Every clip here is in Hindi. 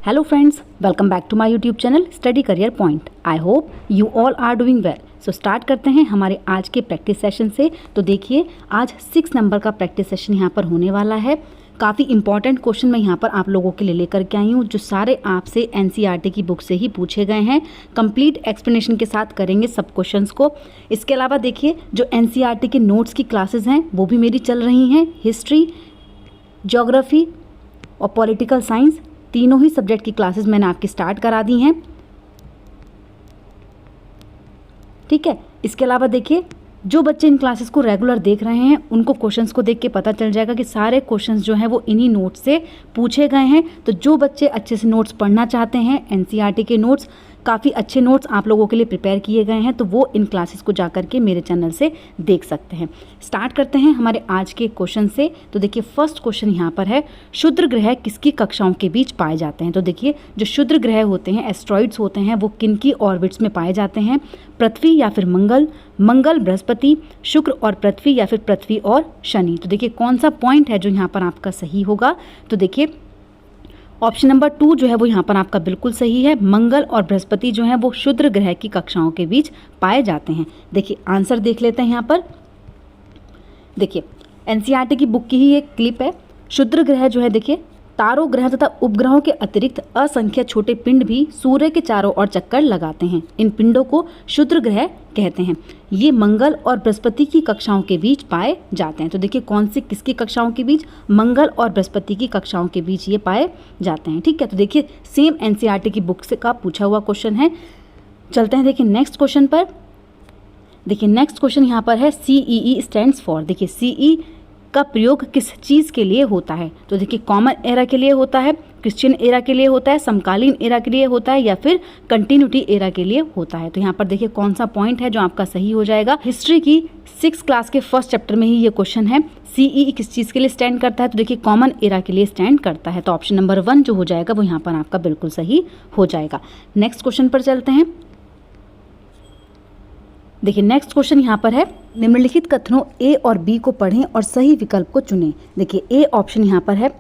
Hello friends, welcome back to my YouTube channel Study Career Point. I hope you all are doing well. So start करते हैं हमारे आज के प्रैक्टिस सेशन से। तो देखिए आज 6 नंबर का प्रैक्टिस सेशन यहाँ पर होने वाला है। काफ़ी इंपॉर्टेंट क्वेश्चन मैं यहाँ पर आप लोगों के लिए लेकर के आई हूँ, जो सारे आपसे NCERT की बुक से ही पूछे गए हैं। कंप्लीट एक्सप्लेनेशन के साथ करेंगे सब क्वेश्चंस को। इसके अलावा देखिए जो NCERT के नोट्स की क्लासेस हैं वो भी मेरी चल रही हैं। हिस्ट्री, ज्योग्राफी और पॉलिटिकल साइंस तीनों ही सब्जेक्ट की क्लासेस मैंने आपकी स्टार्ट करा दी हैं। ठीक है, इसके अलावा देखिए जो बच्चे इन क्लासेस को रेगुलर देख रहे हैं उनको क्वेश्चंस को देख के पता चल जाएगा कि सारे क्वेश्चंस जो हैं वो इन्हीं नोट्स से पूछे गए हैं। तो जो बच्चे अच्छे से नोट्स पढ़ना चाहते हैं, NCERT के नोट्स, काफ़ी अच्छे नोट्स आप लोगों के लिए प्रिपेयर किए गए हैं, तो वो इन क्लासेस को जा करके मेरे चैनल से देख सकते हैं। स्टार्ट करते हैं हमारे आज के क्वेश्चन से। तो देखिए फर्स्ट क्वेश्चन यहाँ पर है, क्षुद्र ग्रह किसकी कक्षाओं के बीच पाए जाते हैं। तो देखिए जो क्षुद्र ग्रह होते हैं, एस्ट्रॉइड्स होते हैं, वो किन की ऑर्बिट्स में पाए जाते हैं। पृथ्वी या फिर मंगल, मंगल बृहस्पति, शुक्र और पृथ्वी या फिर पृथ्वी और शनि। तो देखिए कौन सा पॉइंट है जो यहाँ पर आपका सही होगा। तो देखिए ऑप्शन नंबर 2 जो है वो यहाँ पर आपका बिल्कुल सही है। मंगल और बृहस्पति जो है वो क्षुद्र ग्रह की कक्षाओं के बीच पाए जाते हैं। देखिए आंसर देख लेते हैं यहाँ पर। देखिए NCERT की बुक की ही एक क्लिप है। क्षुद्र ग्रह जो है देखिए तारों, ग्रह तथा उपग्रहों के अतिरिक्त असंख्य छोटे पिंड भी सूर्य के चारों ओर चक्कर लगाते हैं। इन पिंडों को क्षुद्र ग्रह कहते हैं। ये मंगल और बृहस्पति की कक्षाओं के बीच पाए जाते हैं। तो देखिए कौन सी किसकी कक्षाओं के बीच, मंगल और बृहस्पति की कक्षाओं के बीच ये पाए जाते हैं। ठीक है, तो देखिए सेम NCERT की बुक से का पूछा हुआ क्वेश्चन है। चलते हैं देखिए नेक्स्ट क्वेश्चन पर। देखिए नेक्स्ट क्वेश्चन यहाँ पर है CEE स्टैंड्स फॉर। देखिए CE का प्रयोग किस चीज़ के लिए होता है। तो देखिए कॉमन एरा के लिए होता है, क्रिश्चियन एरा के लिए होता है, समकालीन एरा के लिए होता है या फिर कंटिन्यूटी एरा के लिए होता है। तो यहाँ पर देखिए कौन सा पॉइंट है जो आपका सही हो जाएगा। हिस्ट्री की 6th क्लास के फर्स्ट चैप्टर में ही ये क्वेश्चन है। CE किस चीज़ के लिए स्टैंड करता है। तो देखिए कॉमन एरा के लिए स्टैंड करता है। तो ऑप्शन नंबर 1 जो हो जाएगा वो यहाँ पर आपका बिल्कुल सही हो जाएगा। नेक्स्ट क्वेश्चन पर चलते हैं। देखिए नेक्स्ट क्वेश्चन यहाँ पर है, निम्नलिखित कथनों A और B को पढ़ें और सही विकल्प को चुनें। देखिए A ऑप्शन यहाँ पर है,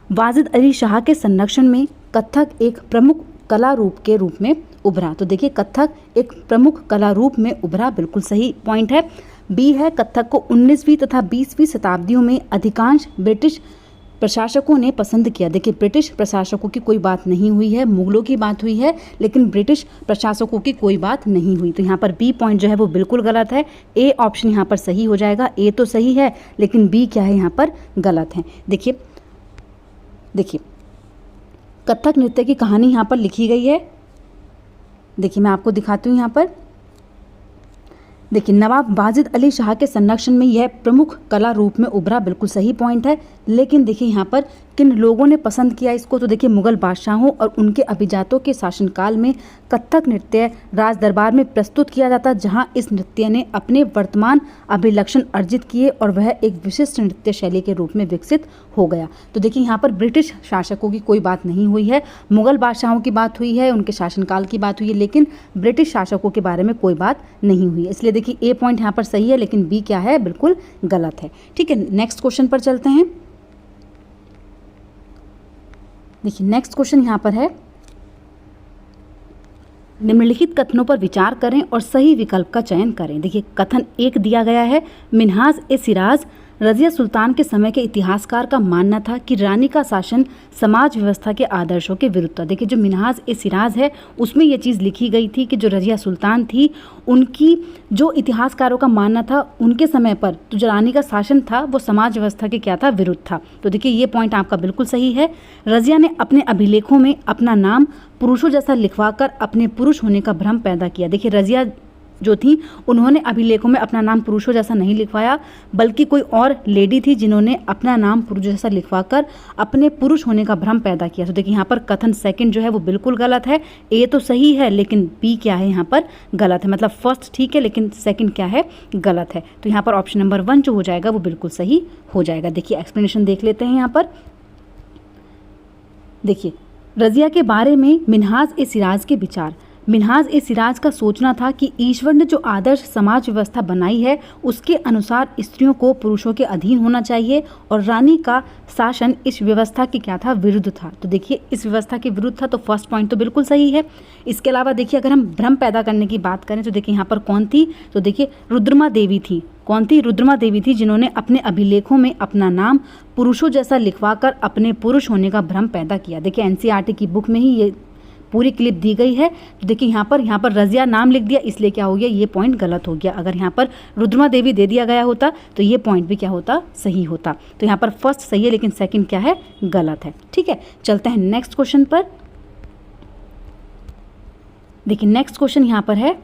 वाजिद अली शाह के संरक्षण में कथक एक प्रमुख कला रूप के रूप में उभरा। तो देखिए कथक एक प्रमुख कला रूप में उभरा, बिल्कुल सही पॉइंट है। B है, कथक को 19वीं तथा 20वीं शताब्दियों में अधिकांश ब्रिटिश प्रशासकों ने पसंद किया। देखिए ब्रिटिश प्रशासकों की कोई बात नहीं हुई है, मुगलों की बात हुई है, लेकिन ब्रिटिश प्रशासकों की कोई बात नहीं हुई। तो यहाँ पर B पॉइंट जो है वो बिल्कुल गलत है। A ऑप्शन यहाँ पर सही हो जाएगा। A तो सही है लेकिन B क्या है यहाँ पर गलत है। देखिए कथक नृत्य की कहानी यहाँ पर लिखी गई है। देखिए मैं आपको दिखाती हूँ यहाँ पर। देखिए नवाब वाजिद अली शाह के संरक्षण में यह प्रमुख कला रूप में उभरा, बिल्कुल सही पॉइंट है। लेकिन देखिए यहाँ पर किन लोगों ने पसंद किया इसको। तो देखिए मुगल बादशाहों और उनके अभिजातों के शासनकाल में कथक नृत्य राज दरबार में प्रस्तुत किया जाता, जहां इस नृत्य ने अपने वर्तमान अभिलक्षण अर्जित किए और वह एक विशिष्ट नृत्य शैली के रूप में विकसित हो गया। तो देखिए यहाँ पर ब्रिटिश शासकों की कोई बात नहीं हुई है, मुगल बादशाहों की बात हुई है, उनके शासनकाल की बात हुई है, लेकिन ब्रिटिश शासकों के बारे में कोई बात नहीं हुई है। इसलिए देखिए A पॉइंट यहाँ पर सही है लेकिन B क्या है, बिल्कुल गलत है। ठीक है, नेक्स्ट क्वेश्चन पर चलते हैं। देखिए नेक्स्ट क्वेश्चन यहाँ पर है, निम्नलिखित कथनों पर विचार करें और सही विकल्प का चयन करें। देखिए कथन 1 दिया गया है, मिन्हाज ए सिराज रज़िया सुल्तान के समय के इतिहासकार का मानना था कि रानी का शासन समाज व्यवस्था के आदर्शों के विरुद्ध था। देखिए जो मिन्हाज ए सिराज है उसमें ये चीज़ लिखी गई थी कि जो रज़िया सुल्तान थी उनकी जो इतिहासकारों का मानना था उनके समय पर तो जो रानी का शासन था वो समाज व्यवस्था के क्या था, विरुद्ध था। तो देखिए ये पॉइंट आपका बिल्कुल सही है। रज़िया ने अपने अभिलेखों में अपना नाम पुरुषों जैसा लिखवाकर अपने पुरुष होने का भ्रम पैदा किया। देखिए रज़िया जो थी उन्होंने अभिलेखों में अपना नाम पुरुषों जैसा नहीं लिखवाया, बल्कि कोई और लेडी थी जिन्होंने अपना नाम पुरुष जैसा लिखवाकर अपने पुरुष होने का भ्रम पैदा किया। तो देखिए यहाँ पर कथन 2 जो है वो बिल्कुल गलत है। A तो सही है लेकिन B क्या है यहाँ पर गलत है। मतलब फर्स्ट ठीक है लेकिन 2 क्या है, गलत है। तो यहाँ पर ऑप्शन नंबर 1 जो हो जाएगा वो बिल्कुल सही हो जाएगा। देखिए एक्सप्लेनेशन देख लेते हैं यहाँ पर। देखिए रज़िया के बारे में मिन्हाज ए सिराज के विचार, मिन्हाज ए सिराज का सोचना था कि ईश्वर ने जो आदर्श समाज व्यवस्था बनाई है उसके अनुसार स्त्रियों को पुरुषों के अधीन होना चाहिए और रानी का शासन इस व्यवस्था के क्या था, विरुद्ध था। तो देखिए इस व्यवस्था के विरुद्ध था, तो फर्स्ट पॉइंट तो बिल्कुल सही है। इसके अलावा देखिए अगर हम भ्रम पैदा करने की बात करें तो देखिए यहाँ पर कौन थी, तो देखिए रुद्रमा देवी थी। कौन थी? रुद्रमा देवी थी, जिन्होंने अपने अभिलेखों में अपना नाम पुरुषों जैसा लिखवाकर अपने पुरुष होने का भ्रम पैदा किया। देखिए एनसीईआरटी की बुक में ही ये पूरी क्लिप दी गई है। तो देखिए यहाँ पर रजिया नाम लिख दिया, इसलिए क्या हो गया, ये पॉइंट गलत हो गया। अगर यहाँ पर रुद्रमा देवी दे दिया गया होता तो ये पॉइंट भी क्या होता, सही होता। तो यहाँ पर फर्स्ट सही है, लेकिन सेकंड क्या है, गलत है। ठीक है, चलते हैं नेक्स्ट क्वेश्चन पर। देखिए नेक्स्ट क्वेश्चन यहाँ पर है,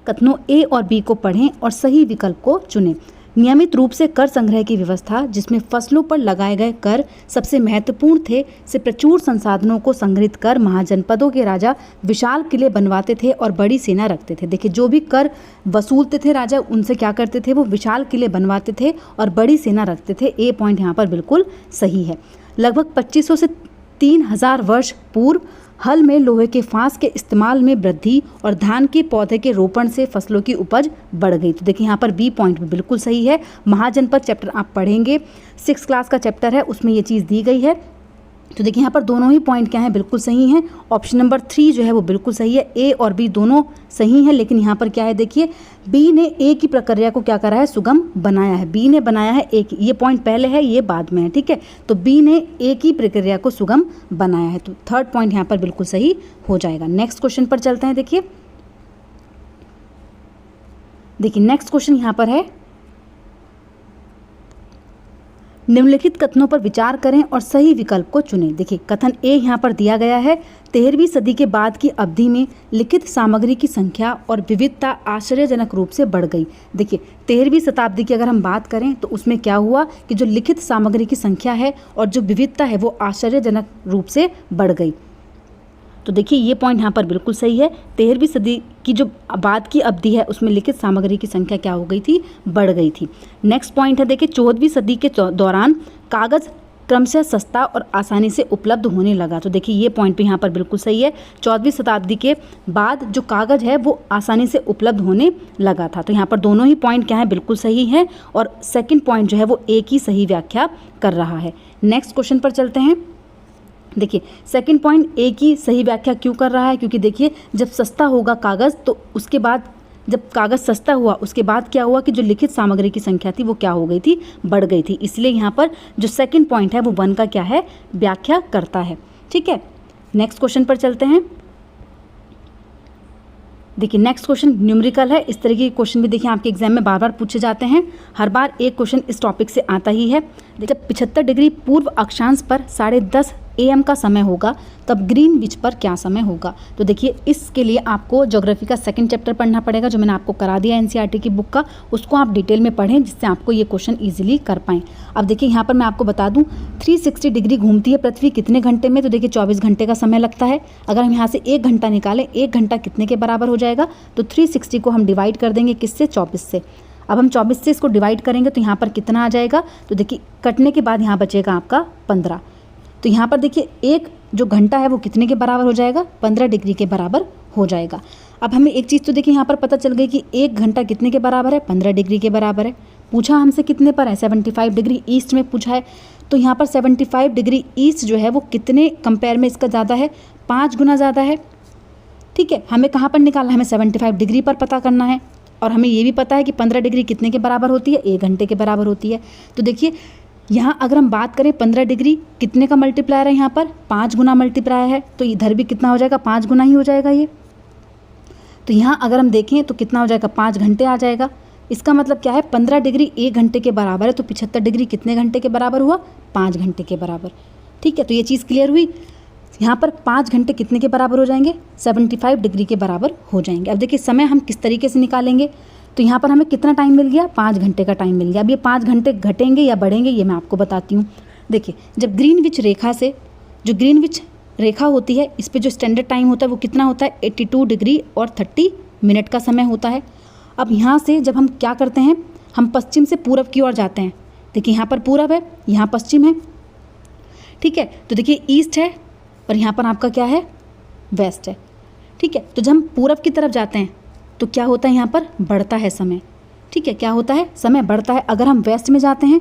कथनों ए और बी को पढ़ें और सही विकल्प को चुनें। नियमित रूप से कर संग्रह की व्यवस्था, जिसमें फसलों पर लगाए गए कर सबसे महत्वपूर्ण थे, से प्रचुर संसाधनों को संग्रहित कर महाजनपदों के राजा विशाल किले बनवाते थे और बड़ी सेना रखते थे। देखिए जो भी कर वसूलते थे राजा, उनसे क्या करते थे, वो विशाल किले बनवाते थे और बड़ी सेना रखते थे। ए पॉइंट यहाँ पर बिल्कुल सही है। लगभग 2500 से 3000 वर्ष पूर्व हल में लोहे के फांस के इस्तेमाल में वृद्धि और धान के पौधे के रोपण से फसलों की उपज बढ़ गई। तो देखिए यहाँ पर बी पॉइंट भी बिल्कुल सही है। महाजनपद चैप्टर आप पढ़ेंगे, 6th क्लास का चैप्टर है, उसमें ये चीज़ दी गई है। तो देखिए यहाँ पर दोनों ही पॉइंट क्या हैं, बिल्कुल सही हैं। ऑप्शन नंबर 3 जो है वो बिल्कुल सही है। ए और बी दोनों सही हैं, लेकिन यहाँ पर क्या है, देखिए बी ने ए की प्रक्रिया को क्या करा है, सुगम बनाया है। बी ने बनाया है ए की, ये पॉइंट पहले है, ये बाद में है। ठीक है, तो बी ने ए की प्रक्रिया को सुगम बनाया है, तो थर्ड पॉइंट यहाँ पर बिल्कुल सही हो जाएगा। नेक्स्ट क्वेश्चन पर चलते हैं। देखिए नेक्स्ट क्वेश्चन यहाँ पर है, निम्नलिखित कथनों पर विचार करें और सही विकल्प को चुनें। देखिए कथन ए यहाँ पर दिया गया है, 13वीं सदी के बाद की अवधि में लिखित सामग्री की संख्या और विविधता आश्चर्यजनक रूप से बढ़ गई। देखिए 13वीं शताब्दी की अगर हम बात करें तो उसमें क्या हुआ कि जो लिखित सामग्री की संख्या है और जो विविधता है वो आश्चर्यजनक रूप से बढ़ गई। तो देखिए ये पॉइंट यहाँ पर बिल्कुल सही है। 13वीं सदी की जो बाद की अवधि है उसमें लिखित सामग्री की संख्या क्या हो गई थी, बढ़ गई थी। नेक्स्ट पॉइंट है, देखिए 14वीं सदी के दौरान कागज़ क्रमशः सस्ता और आसानी से उपलब्ध होने लगा। तो देखिए ये पॉइंट भी यहाँ पर बिल्कुल सही है। 14वीं शताब्दी के बाद जो कागज़ है वो आसानी से उपलब्ध होने लगा था। तो यहाँ पर दोनों ही पॉइंट क्या है, बिल्कुल सही है, और सेकंड पॉइंट जो है वो एक ही सही व्याख्या कर रहा है। नेक्स्ट क्वेश्चन पर चलते हैं। देखिए सेकंड पॉइंट ए की सही व्याख्या क्यों कर रहा है, क्योंकि देखिए जब सस्ता होगा कागज़ तो उसके बाद जब कागज़ सस्ता हुआ उसके बाद क्या हुआ कि जो लिखित सामग्री की संख्या थी वो क्या हो गई थी, बढ़ गई थी। इसलिए यहाँ पर जो सेकंड पॉइंट है वो 1 का क्या है, व्याख्या करता है। ठीक है, नेक्स्ट क्वेश्चन पर चलते हैं। देखिए नेक्स्ट क्वेश्चन न्यूमेरिकल है। इस तरह के क्वेश्चन भी देखिए आपके एग्जाम में बार बार पूछे जाते हैं। हर बार एक क्वेश्चन इस टॉपिक से आता ही है। जब 75 डिग्री पूर्व अक्षांश पर 10:30 AM का समय होगा तब ग्रीनविच पर क्या समय होगा। तो देखिए इसके लिए आपको ज्योग्राफी का सेकंड चैप्टर पढ़ना पड़ेगा, जो मैंने आपको करा दिया एनसीईआरटी की बुक का, उसको आप डिटेल में पढ़ें जिससे आपको ये क्वेश्चन ईजिली कर पाएँ। अब देखिए यहाँ पर मैं आपको बता दूँ 360 डिग्री घूमती है पृथ्वी कितने घंटे में, तो देखिए 24 घंटे का समय लगता है। अगर हम यहाँ से 1 घंटा निकालें, 1 घंटा कितने के बराबर हो जाएगा, तो 360 को हम डिवाइड कर देंगे किससे, 24 से। अब हम 24 से इसको डिवाइड करेंगे तो यहाँ पर कितना आ जाएगा, तो देखिए कटने के बाद यहाँ बचेगा आपका 15। तो यहाँ पर देखिए एक जो घंटा है वो कितने के बराबर हो जाएगा, 15 डिग्री के बराबर हो जाएगा। अब हमें एक चीज़ तो देखिए यहाँ पर पता चल गई कि 1 घंटा कितने के बराबर है, 15 डिग्री के बराबर है। पूछा हमसे कितने पर है, 75 डिग्री ईस्ट में पूछा है। तो यहाँ पर 75 डिग्री ईस्ट जो है वो कितने कंपेयर में इसका ज़्यादा है, 5 गुना ज़्यादा है। ठीक है, हमें कहाँ पर निकालना है, हमें 75 डिग्री पर पता करना है, और हमें ये भी पता है कि 15 डिग्री कितने के बराबर होती है, 1 घंटे के बराबर होती है। तो देखिए यहाँ अगर हम बात करें 15 डिग्री कितने का मल्टीप्लायर है, यहाँ पर 5 गुना मल्टीप्लायर है, तो इधर भी कितना हो जाएगा, 5 गुना ही हो जाएगा ये। तो यहाँ अगर हम देखें तो कितना हो जाएगा, 5 घंटे आ जाएगा। इसका मतलब क्या है, 15 डिग्री 1 घंटे के बराबर है, तो 75 डिग्री कितने घंटे के बराबर हुआ, 5 घंटे के बराबर। ठीक है, तो ये चीज़ क्लियर हुई। यहाँ पर 5 घंटे कितने के बराबर हो जाएंगे, 75 डिग्री के बराबर हो जाएंगे। अब देखिए समय हम किस तरीके से निकालेंगे, तो यहाँ पर हमें कितना टाइम मिल गया, 5 घंटे का टाइम मिल गया। अब ये 5 घंटे घटेंगे या बढ़ेंगे ये मैं आपको बताती हूँ। देखिए जब ग्रीनविच रेखा से, जो ग्रीनविच रेखा होती है इस पर जो स्टैंडर्ड टाइम होता है वो कितना होता है, 82 डिग्री और 30 मिनट का समय होता है। अब यहाँ से जब हम क्या करते हैं, हम पश्चिम से पूरब की ओर जाते हैं। देखिए यहाँ पर पूरब है, यहाँ पश्चिम है। ठीक है, तो देखिए ईस्ट है और यहाँ पर आपका क्या है, वेस्ट है। ठीक है। तो जब हम पूरब की तरफ जाते हैं तो क्या होता है, यहाँ पर बढ़ता है समय, ठीक है, क्या होता है, समय बढ़ता है। अगर हम वेस्ट में जाते हैं,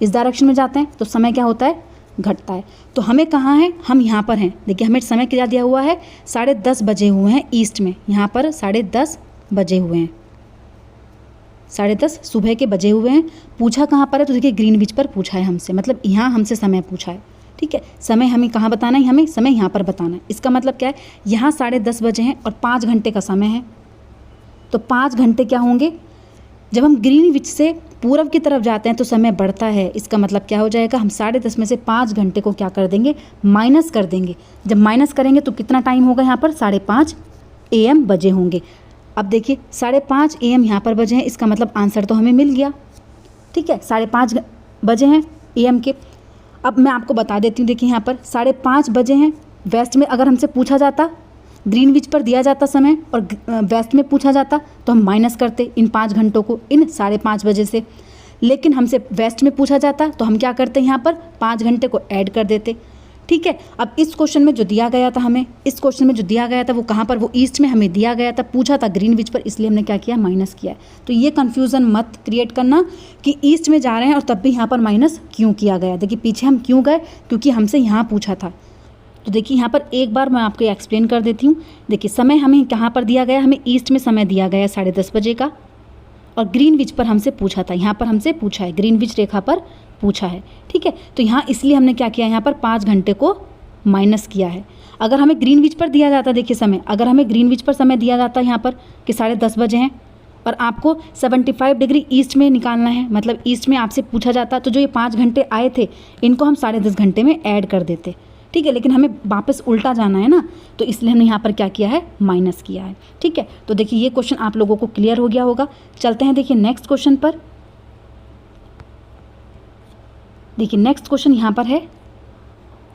इस डायरेक्शन में जाते हैं, तो समय क्या होता है, घटता है। तो हमें कहाँ है, हम यहाँ पर हैं। देखिए हमें समय क्या दिया हुआ है, 10:30 बजे हुए हैं ईस्ट में, यहाँ पर 10:30 बजे हुए हैं, 10:30 सुबह के बजे हुए हैं। पूछा कहाँ पर है, तो देखिए ग्रीनविच पर पूछा है हमसे, मतलब यहाँ हमसे समय पूछा है, ठीक है। समय हमें कहाँ बताना है, हमें समय यहाँ पर बताना है। इसका मतलब क्या है, यहाँ 10:30 बजे हैं और 5 घंटे का समय है, तो 5 घंटे क्या होंगे, जब हम ग्रीनविच से पूरब की तरफ जाते हैं तो समय बढ़ता है। इसका मतलब क्या हो जाएगा, हम 10:30 में से 5 घंटे को क्या कर देंगे, माइनस कर देंगे। जब माइनस करेंगे तो कितना टाइम होगा, यहाँ पर 5:30 AM बजे होंगे। अब देखिए 5:30 AM यहाँ पर बजे हैं, इसका मतलब आंसर तो हमें मिल गया, ठीक है, 5:30 बजे हैं AM के। अब मैं आपको बता देती हूँ, देखिए यहाँ पर 5:30 बजे हैं, वेस्ट में अगर हमसे पूछा जाता, ग्रीनविच पर दिया जाता समय और वेस्ट में पूछा जाता तो हम माइनस करते इन 5 घंटों को इन 5:30 बजे से। लेकिन हमसे वेस्ट में पूछा जाता तो हम क्या करते, यहाँ पर 5 घंटे को ऐड कर देते, ठीक है। अब इस क्वेश्चन में जो दिया गया था हमें, इस क्वेश्चन में जो दिया गया था वो कहाँ पर, वो ईस्ट में हमें दिया गया था, पूछा था ग्रीनविच पर, इसलिए हमने क्या किया, माइनस किया है। तो ये कन्फ्यूज़न मत क्रिएट करना कि ईस्ट में जा रहे हैं और तब भी यहाँ पर माइनस क्यों किया गया। देखिए पीछे हम क्यों गए, क्योंकि हमसे यहाँ पूछा था। तो देखिए यहाँ पर एक बार मैं आपको एक्सप्लेन कर देती हूँ। देखिए समय हमें कहाँ पर दिया गया, हमें ईस्ट में समय दिया गया है 10:30 बजे का, और ग्रीनविच पर हमसे पूछा था, यहाँ पर हमसे पूछा है, ग्रीनविच रेखा पर पूछा है, ठीक है। तो यहाँ इसलिए हमने क्या किया, यहाँ पर 5 घंटे को माइनस किया है। अगर हमें ग्रीनविच पर दिया जाता, देखिए समय, अगर हमें ग्रीनविच पर समय दिया जाता यहाँ पर कि 10:30 बजे हैं और आपको 75 डिग्री ईस्ट में निकालना है, मतलब ईस्ट में आपसे पूछा जाता, तो जो ये 5 घंटे आए थे इनको हम 10:30 घंटे में ऐड कर देते, ठीक है। लेकिन हमें वापस उल्टा जाना है ना, तो इसलिए हमने यहाँ पर क्या किया है, माइनस किया है, ठीक है। तो देखिए ये क्वेश्चन आप लोगों को क्लियर हो गया होगा। चलते हैं देखिए नेक्स्ट क्वेश्चन पर। देखिए नेक्स्ट क्वेश्चन यहाँ पर है,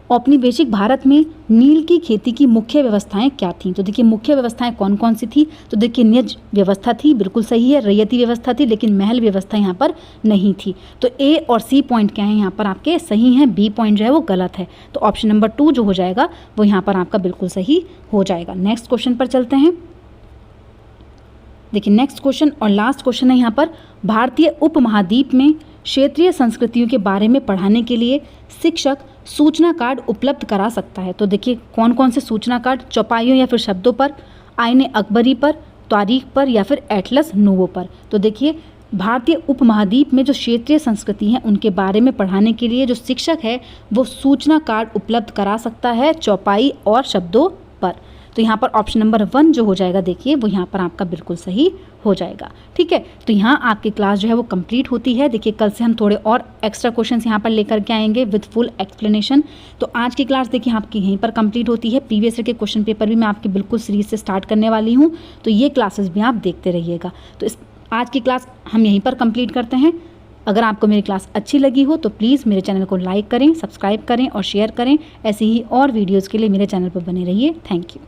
औपनिवेशिक भारत में नील की खेती की मुख्य व्यवस्थाएं क्या थीं। तो देखिए मुख्य व्यवस्थाएं कौन कौन सी थी, तो देखिए निज व्यवस्था थी, बिल्कुल सही है, रैयती व्यवस्था थी, लेकिन महल व्यवस्था यहाँ पर नहीं थी। तो ए और सी पॉइंट क्या है यहाँ पर आपके सही हैं, बी पॉइंट जो है वो गलत है। तो ऑप्शन नंबर 2 जो हो जाएगा वो यहाँ पर आपका बिल्कुल सही हो जाएगा। नेक्स्ट क्वेश्चन पर चलते हैं। देखिए नेक्स्ट क्वेश्चन और लास्ट क्वेश्चन है यहाँ पर, भारतीय उपमहाद्वीप में क्षेत्रीय संस्कृतियों के बारे में पढ़ाने के लिए शिक्षक सूचना कार्ड उपलब्ध करा सकता है। तो देखिए कौन कौन से सूचना कार्ड, चौपाइयों या फिर शब्दों पर, आईने अकबरी पर, तारीख पर या फिर एटलस नोवो पर। तो देखिए भारतीय उपमहाद्वीप में जो क्षेत्रीय संस्कृति हैं उनके बारे में पढ़ाने के लिए जो शिक्षक है वो सूचना कार्ड उपलब्ध करा सकता है चौपाई और शब्दों पर। तो यहाँ पर ऑप्शन नंबर 1 जो हो जाएगा, देखिए वो यहाँ पर आपका बिल्कुल सही हो जाएगा, ठीक है। तो यहाँ आपकी क्लास जो है वो कंप्लीट होती है। देखिए कल से हम थोड़े और एक्स्ट्रा क्वेश्चंस यहाँ पर लेकर के आएंगे विद फुल एक्सप्लेनेशन। तो आज की क्लास देखिए आपकी यहीं पर कंप्लीट होती है। प्रीवियस ईयर के क्वेश्चन पेपर भी मैं आपकी बिल्कुल सीरीज से स्टार्ट करने वाली हूँ, तो ये क्लासेस भी आप देखते रहिएगा। तो आज की क्लास हम यहीं पर कंप्लीट करते हैं। अगर आपको मेरी क्लास अच्छी लगी हो तो प्लीज़ मेरे चैनल को लाइक करें, सब्सक्राइब करें और शेयर करें। ऐसे ही और वीडियोज़ के लिए मेरे चैनल पर बने रहिए। Thank you.